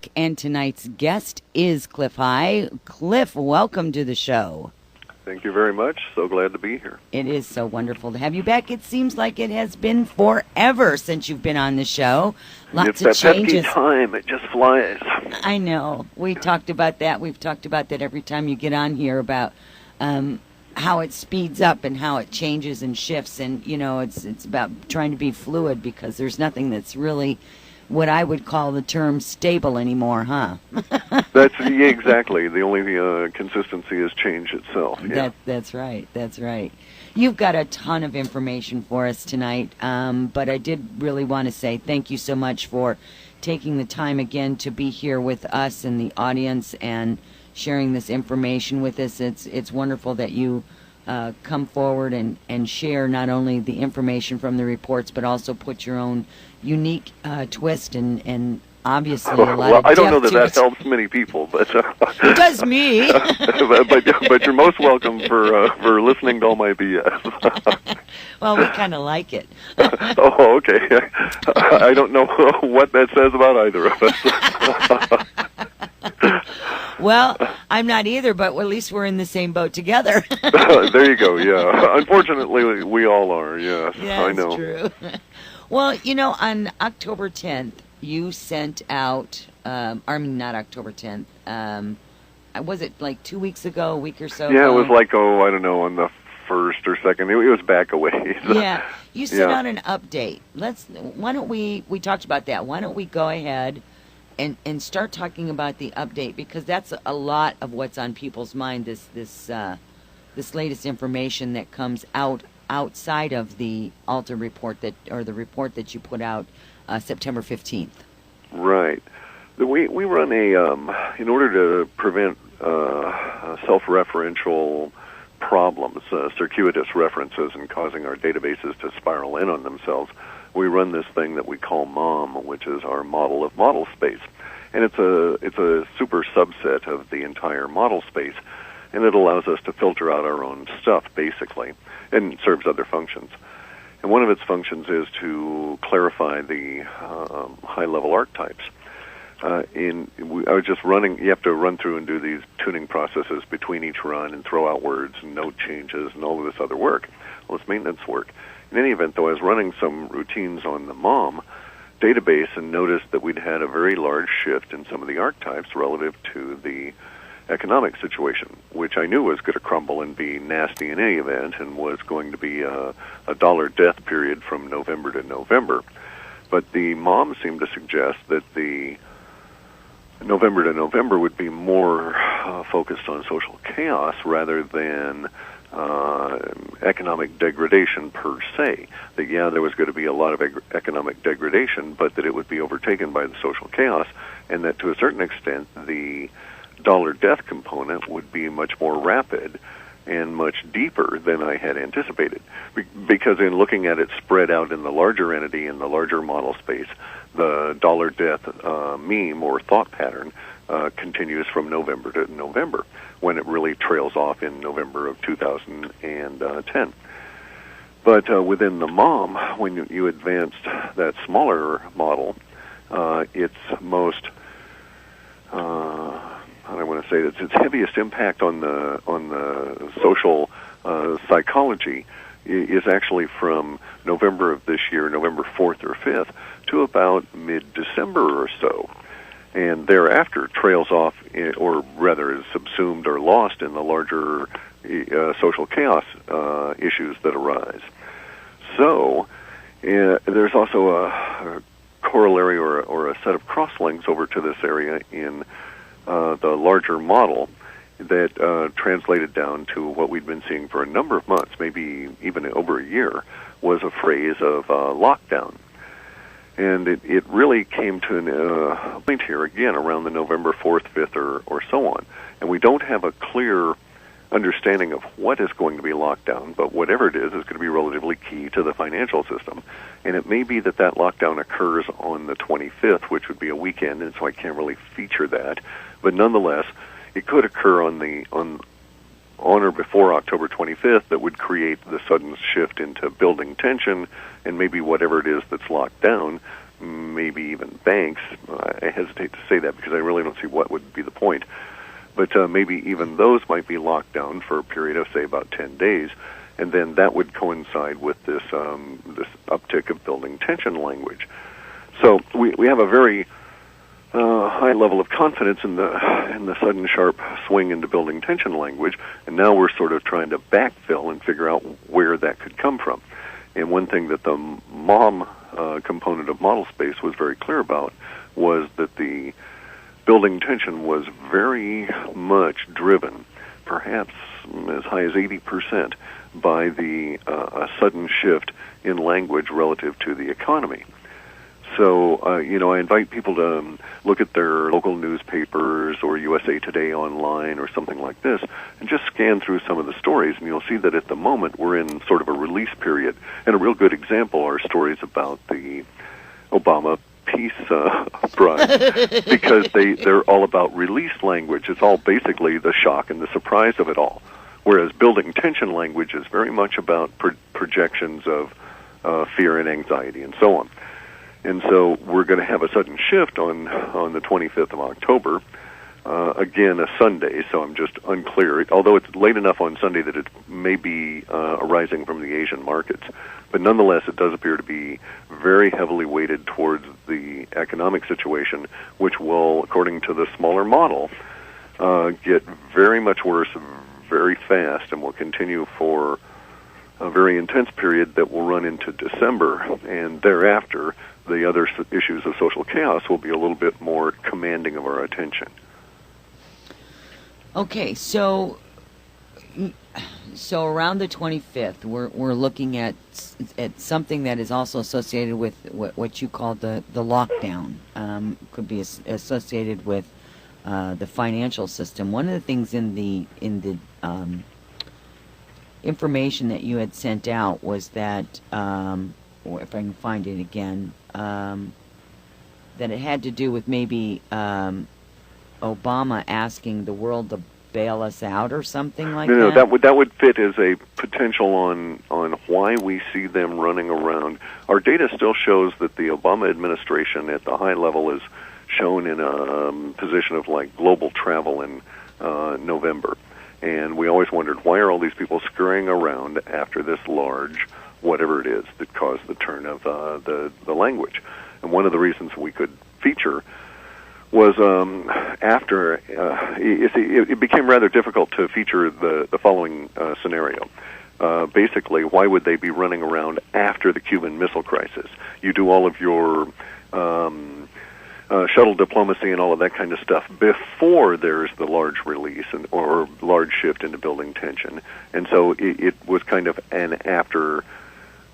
back, and tonight's guest is Clif. Clif, welcome to the show. Thank you very much. So glad to be here. It is so wonderful to have you back. It seems like it has been forever since you've been on the show. Lots of changes. It's that pesky time. It just flies. I know. We talked about that. We've talked about that every time you get on here about how it speeds up and how it changes and shifts. And, you know, it's about trying to be fluid because there's nothing that's really what I would call the term stable anymore, huh? Exactly. The only consistency is change itself. Yeah. That's right. That's right. You've got a ton of information for us tonight, but I did really want to say thank you so much for taking the time again to be here with us and the audience and sharing this information with us. It's wonderful that you come forward and share not only the information from the reports, but also put your own unique twist and obviously a lot of Well, I don't know that depth helps many people, but it does me. but you're most welcome for listening to all my BS. Well, we kind of like it. Oh, okay. I don't know what that says about either of us. Well, I'm not either, but at least we're in the same boat together. There you go, yeah. Unfortunately, we all are, yes. Yeah, I know. True. Well, you know, on October 10th, you sent out, not October 10th, was it like 2 weeks ago, a week or so Yeah, ago? it was like, I don't know, on the first or second. It was back away. Yeah, you sent out an update. Why don't we talked about that. Why don't we go ahead and start talking about the update, because that's a lot of what's on people's mind, this latest information that comes outside of the Alta report the report that you put out September 15th. Right. We run in order to prevent self-referential problems, circuitous references, and causing our databases to spiral in on themselves, we run this thing that we call MOM, which is our model of model space. And it's a super subset of the entire model space, and it allows us to filter out our own stuff, basically, and serves other functions. And one of its functions is to clarify the high-level archetypes. I was just running, you have to run through and do these tuning processes between each run and throw out words and note changes and all of this other work. Well, it's maintenance work. In any event, though, I was running some routines on the MOM database and noticed that we'd had a very large shift in some of the archetypes relative to the economic situation, which I knew was going to crumble and be nasty in any event and was going to be a dollar death period from November to November. But the MOM seemed to suggest that the November to November would be more focused on social chaos rather than economic degradation per se. That, yeah, there was going to be a lot of economic degradation, but that it would be overtaken by the social chaos, and that to a certain extent the dollar death component would be much more rapid and much deeper than I had anticipated. Because in looking at it spread out in the larger entity, in the larger model space, the dollar death meme or thought pattern continues from November to November, when it really trails off in November of 2010. But within the MOM, when you advanced that smaller model, its most I want to say that its heaviest impact on the social psychology is actually from November of this year, November 4th or 5th, to about mid-December or so. And thereafter trails off, or rather is subsumed or lost in the larger social chaos issues that arise. So there's also a corollary or a set of crosslinks over to this area in the larger model that translated down to what we'd been seeing for a number of months, maybe even over a year, was a phrase of lockdown. And it really came to a point here again around the November 4th, 5th, or so on. And we don't have a clear understanding of what is going to be locked down, but whatever it is going to be relatively key to the financial system. And it may be that lockdown occurs on the 25th, which would be a weekend, and so I can't really feature that. But nonetheless, it could occur on or before October 25th that would create the sudden shift into building tension, and maybe whatever it is that's locked down maybe even banks. I hesitate to say that because I really don't see what would be the point. But maybe even those might be locked down for a period of, say, about 10 days, and then that would coincide with this this uptick of building tension language. So we have a very high level of confidence in the sudden sharp swing into building tension language, and now we're sort of trying to backfill and figure out where that could come from. And one thing that the MOM component of model space was very clear about was that the building tension was very much driven, perhaps as high as 80%, by the a sudden shift in language relative to the economy. So, I invite people to look at their local newspapers or USA Today online or something like this and just scan through some of the stories, and you'll see that at the moment we're in sort of a release period. And a real good example are stories about the Obama Peace Prize, because they're all about release language. It's all basically the shock and the surprise of it all. Whereas building tension language is very much about projections of fear and anxiety and so on. And so we're going to have a sudden shift on the 25th of October, again a Sunday, so I'm just unclear, although it's late enough on Sunday that it may be arising from the Asian markets. But nonetheless, it does appear to be very heavily weighted towards the economic situation, which will, according to the smaller model, get very much worse very fast and will continue for a very intense period that will run into December, and thereafter the other issues of social chaos will be a little bit more commanding of our attention. Okay, so around the 25th, we're looking at something that is also associated with what you call the lockdown. Could be associated with the financial system. One of the things in the information that you had sent out was that, or if I can find it again, that it had to do with maybe Obama asking the world to bail us out or something like that? No, that would fit as a potential on why we see them running around. Our data still shows that the Obama administration at the high level is shown in a position of like global travel in November. And we always wondered, why are all these people scurrying around after this large, whatever it is, that caused the turn of the language? And one of the reasons we could feature was after it became rather difficult to feature the following scenario. Basically, why would they be running around after the Cuban Missile Crisis? You do all of your shuttle diplomacy and all of that kind of stuff before there's the large release or large shift into building tension. And so it was kind of an after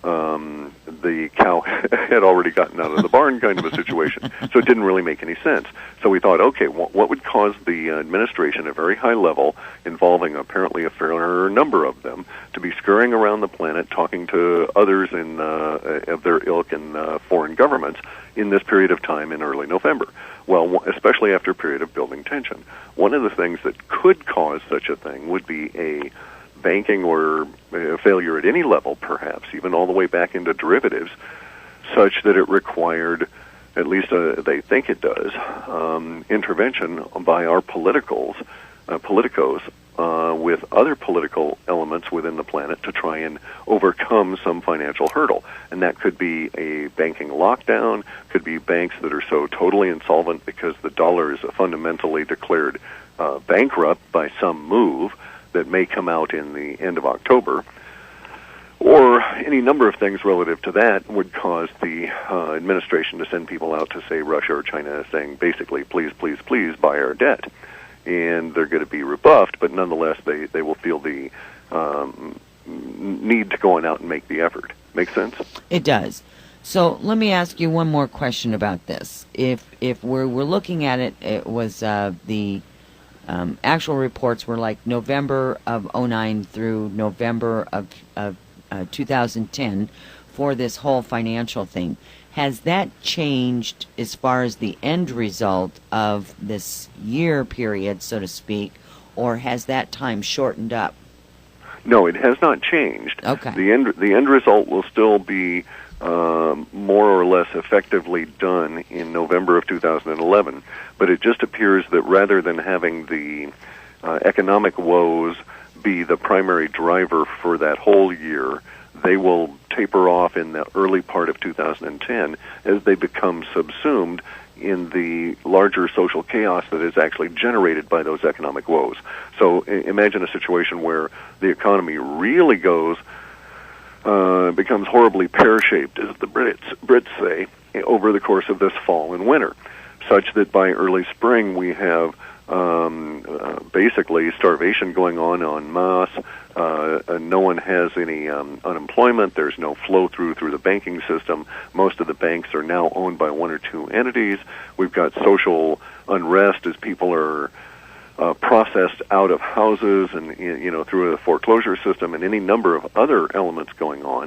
the cow had already gotten out of the barn kind of a situation. So it didn't really make any sense. So we thought, okay, what would cause the administration at a very high level, involving apparently a fair number of them, to be scurrying around the planet talking to others of their ilk and foreign governments in this period of time in early November? Well, especially after a period of building tension. One of the things that could cause such a thing would be a banking or failure at any level, perhaps, even all the way back into derivatives, such that it required, at least they think it does, intervention by our politicos with other political elements within the planet to try and overcome some financial hurdle. And that could be a banking lockdown, could be banks that are so totally insolvent because the dollar is fundamentally declared bankrupt by some move that may come out in the end of October, or any number of things relative to that would cause the administration to send people out to, say, Russia or China, saying basically, please, please, please buy our debt. And they're going to be rebuffed, but nonetheless they will feel the need to go on out and make the effort. Make sense? It does. So let me ask you one more question about this. If we're looking at it, it was the actual reports were like November of 2009 through November of 2010 for this whole financial thing. Has that changed as far as the end result of this year period, so to speak, or has that time shortened up? No, it has not changed. Okay. The end result will still be more or less effectively done in November of 2011. But it just appears that rather than having the economic woes be the primary driver for that whole year, they will taper off in the early part of 2010 as they become subsumed in the larger social chaos that is actually generated by those economic woes. So imagine a situation where the economy really becomes horribly pear-shaped, as the Brits say, over the course of this fall and winter, such that by early spring we have basically starvation going on en masse. No one has any unemployment. There's no flow through the banking system. Most of the banks are now owned by one or two entities. We've got social unrest as people are processed out of houses and through the foreclosure system and any number of other elements going on.